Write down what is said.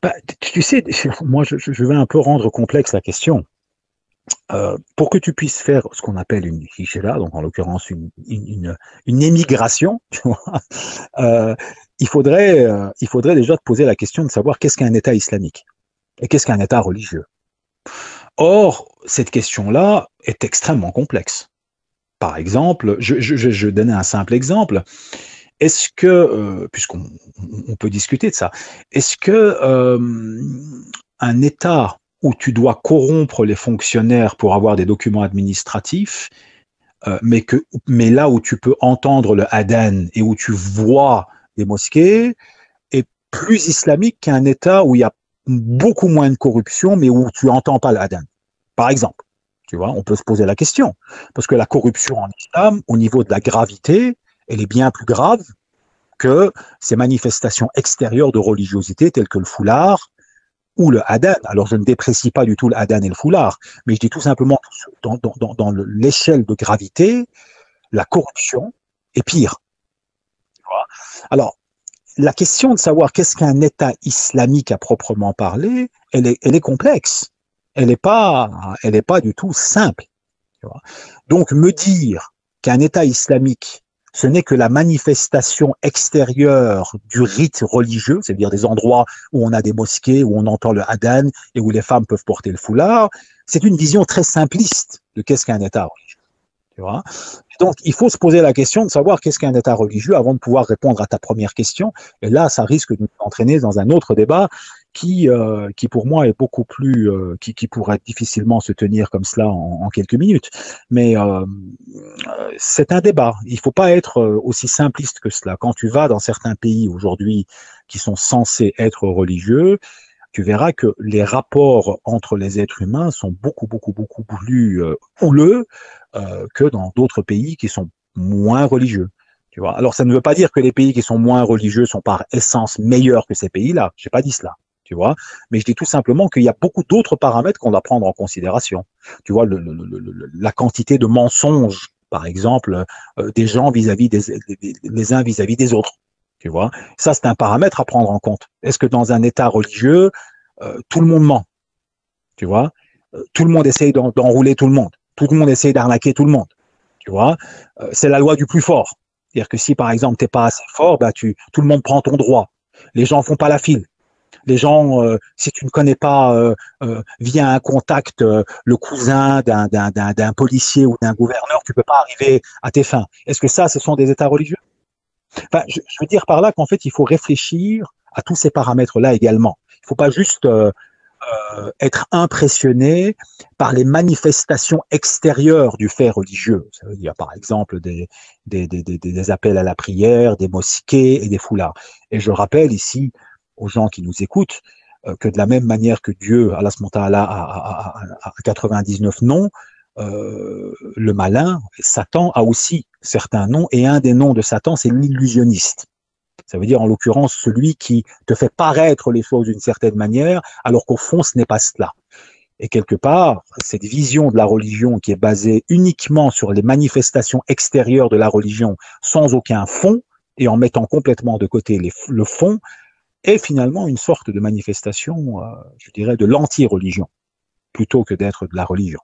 Bah, tu sais, moi, je vais un peu rendre complexe la question. Pour que tu puisses faire ce qu'on appelle une hijra, donc en l'occurrence une émigration, tu vois, euh, il faudrait déjà te poser la question de savoir qu'est-ce qu'un État islamique et qu'est-ce qu'un État religieux. Or, cette question-là est extrêmement complexe. Par exemple, je donnais un simple exemple. Est-ce que, puisqu'on on peut discuter de ça, est-ce que un État où tu dois corrompre les fonctionnaires pour avoir des documents administratifs, mais là où tu peux entendre le adhan et où tu vois des mosquées, est plus islamique qu'un État où il y a beaucoup moins de corruption, mais où tu entends pas le adhan. Par exemple, tu vois, on peut se poser la question parce que la corruption en islam, au niveau de la gravité, elle est bien plus grave que ces manifestations extérieures de religiosité telles que le foulard ou le hadan. Alors je ne déprécie pas du tout le hadan et le foulard, mais je dis tout simplement que dans l'échelle de gravité, la corruption est pire. Alors, la question de savoir qu'est-ce qu'un État islamique à proprement parler, elle est complexe. Elle est pas du tout simple. Tu vois. Donc, me dire qu'un État islamique, ce n'est que la manifestation extérieure du rite religieux, c'est-à-dire des endroits où on a des mosquées, où on entend le adhan et où les femmes peuvent porter le foulard, c'est une vision très simpliste de qu'est-ce qu'un État religieux. Tu vois. Donc, il faut se poser la question de savoir qu'est-ce qu'un État religieux avant de pouvoir répondre à ta première question. Et là, ça risque de nous entraîner dans un autre débat qui pour moi est beaucoup plus, qui pourrait difficilement se tenir comme cela en quelques minutes. Mais c'est un débat. Il ne faut pas être aussi simpliste que cela. Quand tu vas dans certains pays aujourd'hui qui sont censés être religieux, tu verras que les rapports entre les êtres humains sont beaucoup plus houleux que dans d'autres pays qui sont moins religieux. Tu vois. Alors, ça ne veut pas dire que les pays qui sont moins religieux sont par essence meilleurs que ces pays-là. J'ai pas dit cela. Tu vois, mais je dis tout simplement qu'il y a beaucoup d'autres paramètres qu'on doit prendre en considération. Tu vois, la quantité de mensonges, par exemple, des gens vis-à-vis les uns vis-à-vis des autres. Tu vois, ça c'est un paramètre à prendre en compte. Est-ce que dans un État religieux, tout le monde ment? Tu vois, tout le monde essaye d'enrouler tout le monde. Tout le monde essaye d'arnaquer tout le monde. Tu vois, c'est la loi du plus fort. C'est-à-dire que si par exemple t'es pas assez fort, bah tout le monde prend ton droit. Les gens font pas la file. Les gens, si tu ne connais pas via un contact le cousin d'un policier ou d'un gouverneur, tu peux pas arriver à tes fins. Est-ce que ça, ce sont des États religieux? Enfin, je veux dire par là qu'en fait, il faut réfléchir à tous ces paramètres-là également. Il ne faut pas juste être impressionné par les manifestations extérieures du fait religieux. Il y a par exemple des appels à la prière, des mosquées et des foulards. Et je rappelle ici aux gens qui nous écoutent que de la même manière que Dieu, Allah Ta'ala, a 99 noms, le malin, Satan, a aussi certains noms, et un des noms de Satan, c'est l'illusionniste. Ça veut dire en l'occurrence celui qui te fait paraître les choses d'une certaine manière, alors qu'au fond ce n'est pas cela. Et quelque part, cette vision de la religion qui est basée uniquement sur les manifestations extérieures de la religion, sans aucun fond, et en mettant complètement de côté le fond, est finalement une sorte de manifestation, je dirais, de l'anti-religion, plutôt que d'être de la religion.